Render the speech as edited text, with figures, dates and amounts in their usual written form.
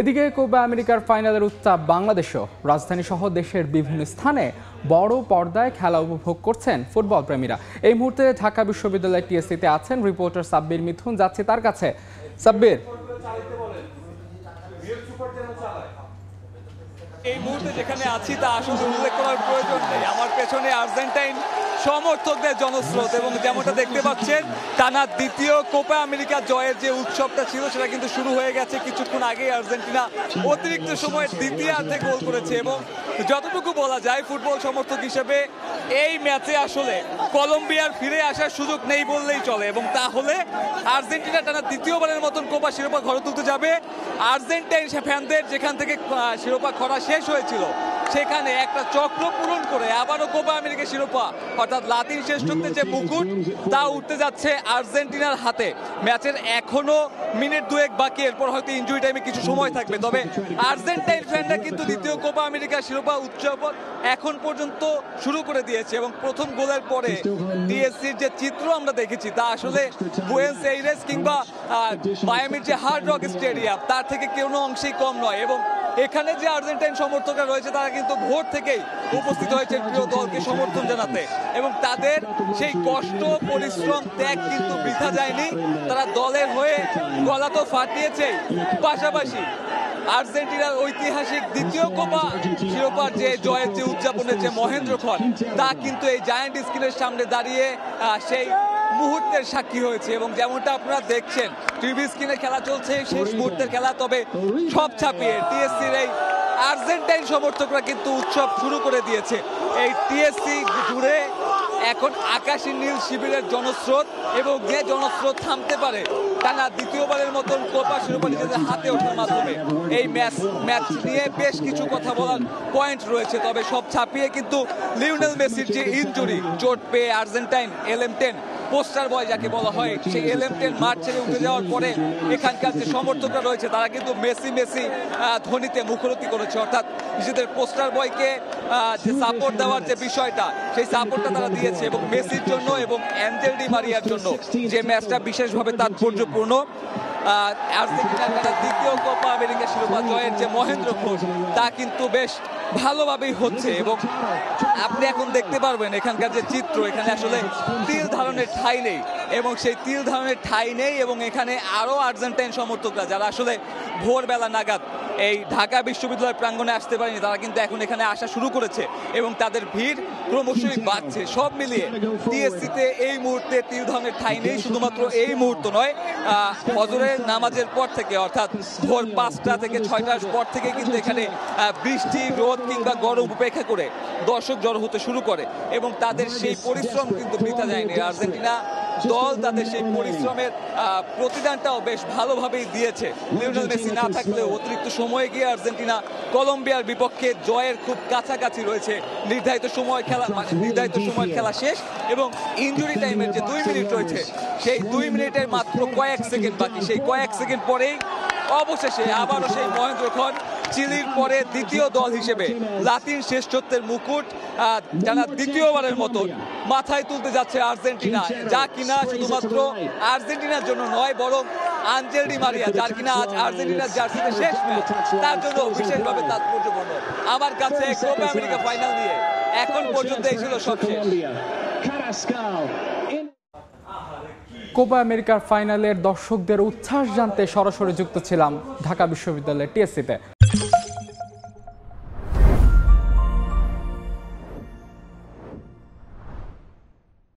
এদিকে কোপা আমেরিকার ফাইনালের উত্তাপ বাংলাদেশও। রাজধানী সহ দেশের বিভিন্ন স্থানে বড় পর্দায় খেলা উপভোগ করছেন ফুটবল প্রেমীরা। এই মুহূর্তে ঢাকা বিশ্ববিদ্যালয় টিএসসিতে আছেন রিপোর্টার সাব্বির মিথুন। যাচ্ছে তার কাছে। সাব্বির, এই মুহূর্তে যেখানে আছি তা আসলে উল্লেখ করার প্রয়োজন নেই। আমার পেছনে আর্জেন্টাইন সমর্থকদের জনস্রোত, এবং যেমনটা দেখতে পাচ্ছেন টানা দ্বিতীয় কোপা আমেরিকা জয়ের যে উৎসবটা ছিল সেটা কিন্তু শুরু হয়ে গেছে। কিছুক্ষণ আগেই আর্জেন্টিনা অতিরিক্ত সময়ের দ্বিতীয়ার্ধে গোল করেছে, এবং যতটুকু বলা যায় ফুটবল সমর্থক হিসেবে এই ম্যাচে আসলে কলম্বিয়ার ফিরে আসার সুযোগ নেই বললেই চলে। এবং তাহলে আর্জেন্টিনা টানা দ্বিতীয়বারের মতন কোপা শিরোপা ঘরে তুলতে যাবে। আর্জেন্টাইন ফ্যানদের যেখান থেকে শিরোপা খরা শেষ হয়েছিল সেখানে একটা চক্র পূরণ করে আবারও কোপা আমেরিকা শিরোপা অর্থাৎ লাতিন শ্রেষ্ঠত্বের যে মুকুট তা উঠতে যাচ্ছে আর্জেন্টিনার হাতে। ম্যাচের এখনো মিনিট দুয়েক বাকি, এরপর হয়তো ইনজুরি টাইমে কিছু সময় থাকবে। তবে আর্জেন্টাইন ফ্যানরা কিন্তু দ্বিতীয় কোপা আমেরিকা শিরোপা উদযাপন এখন পর্যন্ত শুরু করে দিয়েছে, এবং প্রথম গোলের পরে টিএসসির যে চিত্র আমরা দেখেছি তা আসলে বুয়েন্স এইরেস কিংবা মায়ামির যে হার্ড রক স্টেডিয়াম তার থেকে কোনো অংশেই কম নয়। এবং এখানে যে আর্জেন্টাইন সমর্থকরা রয়েছে তারা কিন্তু ভোর থেকেই উপস্থিত হয়েছে প্রিয় দলকে সমর্থন জানাতে, এবং তাদের সেই কষ্ট পরিশ্রম ত্যাগ কিন্তু বৃথা যায়নি। তারা দলের হয়ে গলা তো ফাটিয়েছে, পাশাপাশি আর্জেন্টিনার ঐতিহাসিক দ্বিতীয় কোপা শিরোপার যে জয়ের যে উদযাপনের যে মহেন্দ্রক্ষণ তা কিন্তু এই জায়ান্ট স্ক্রিনের সামনে দাঁড়িয়ে সেই মুহূর্তের সাক্ষী হয়েছে। এবং যেমনটা আপনারা দেখছেন টিভি স্ক্রিনে খেলা চলছে, শেষ মুহূর্তের খেলা। তবে সব ছাপিয়ে টিএসসির এই আর্জেন্টাইন সমর্থকরা কিন্তু উৎসব শুরু করে দিয়েছে। এই টিএসসি জুড়ে এখন আকাশী নীল শিবিরের জনস্রোত, এবং যে জনস্রোত থামতে পারে টানা দ্বিতীয়বারের মতন কোপা শিরোপা নিজেদের হাতে ওঠার মাধ্যমে। এই ম্যাচ নিয়ে বেশ কিছু কথা বলার পয়েন্ট রয়েছে, তবে সব ছাপিয়ে কিন্তু লিওনেল মেসির যে ইনজুরি, চোট পেয়ে আর্জেন্টাইন LM10 পোস্টার বয় যাকে বলা হয়, সেই LM10 মাঠ ছেড়ে উঠে যাওয়ার পরে এখানকার যে সমর্থকরা রয়েছে তারা কিন্তু মেসি মেসি ধ্বনিতে মুখরোধী করেছে, অর্থাৎ নিজেদের পোস্টার বয়কে যে সাপোর্ট দেওয়ার যে বিষয়টা সেই সাপোর্টটা তারা দিয়েছে। এবং মেসির জন্য এবং অ্যাঞ্জেল ডি মারিয়ার জন্য যে ম্যাচটা বিশেষভাবে তাৎপর্যপূর্ণ, আর্জেন্টিনার তারা দ্বিতীয় কোপা আমেরিকা শিরোপা জয়ের যে মহেন্দ্রক্ষণ তা কিন্তু বেশ ভালোভাবেই হচ্ছে। এবং আপনি এখন দেখতে পারবেন এখানকার যে চিত্র, এখানে আসলে তিল ধারণের ঠাঁই নেই, এবং সেই তিল ধারণের ঠাঁই নেই। এবং এখানে আরও আর্জেন্টাইন সমর্থকরা যারা আসলে ভোরবেলা নাগাদ এই ঢাকা বিশ্ববিদ্যালয় প্রাঙ্গণে আসতে পারেনি তারা কিন্তু এখন এখানে আসা শুরু করেছে, এবং তাদের ভিড় ক্রমশই বাড়ছে। সব মিলিয়ে টিএসসিতে এই মুহূর্তে তিল ধারণের ঠাঁই নেই। শুধুমাত্র এই মুহূর্ত নয়, ফজরের নামাজের পর থেকে অর্থাৎ ভোর 5টা থেকে 6টার পর থেকে কিন্তু এখানে বৃষ্টি রোদ কিংবা গরম উপেক্ষা করে দর্শক জড়ো হতে শুরু করে, এবং তাদের সেই পরিশ্রম কিন্তু বৃথা যায়নি। আর্জেন্টিনা দল তাদের সেই পরিশ্রমের প্রতিদানটাও বেশ ভালোভাবেই দিয়েছে। লিওনেল মেসি না থাকলেও অতিরিক্ত সময়ে গিয়ে আর্জেন্টিনা কলম্বিয়ার বিপক্ষে জয়ের খুব কাছাকাছি রয়েছে। নির্ধারিত সময়ের খেলা শেষ, এবং ইনজুরি টাইমের যে 2 মিনিট রয়েছে সেই 2 মিনিটের মাত্র কয়েক সেকেন্ড বাকি। সেই কয়েক সেকেন্ড পরেই অবশেষে আবারও সেই মহেন্দ্রক্ষণ চিলির পরে দ্বিতীয় দল হিসেবে লাতিন শ্রেষ্ঠত্বের মুকুট যারা দ্বিতীয়বারের মতো মাথায় তুলতে যাচ্ছে আর্জেন্টিনা, যা কিনা শুধুমাত্র আর্জেন্টিনার জন্য নয় বরং আঞ্জেল ডি মারিয়া, যার কিনা আজ আর্জেন্টিনার জার্সিতে শেষ ম্যাচ, তার জন্য বিশেষভাবে তাৎপর্যপূর্ণ। আমার কাছে কোপা আমেরিকা ফাইনাল নিয়ে এখন পর্যন্ত এই ছিল সবশেষ। কোপা আমেরিকার ফাইনালের দর্শকদের উচ্ছ্বাস জানতে সরাসরি যুক্ত ছিলাম ঢাকা বিশ্ববিদ্যালয়ের টিএসসিতে।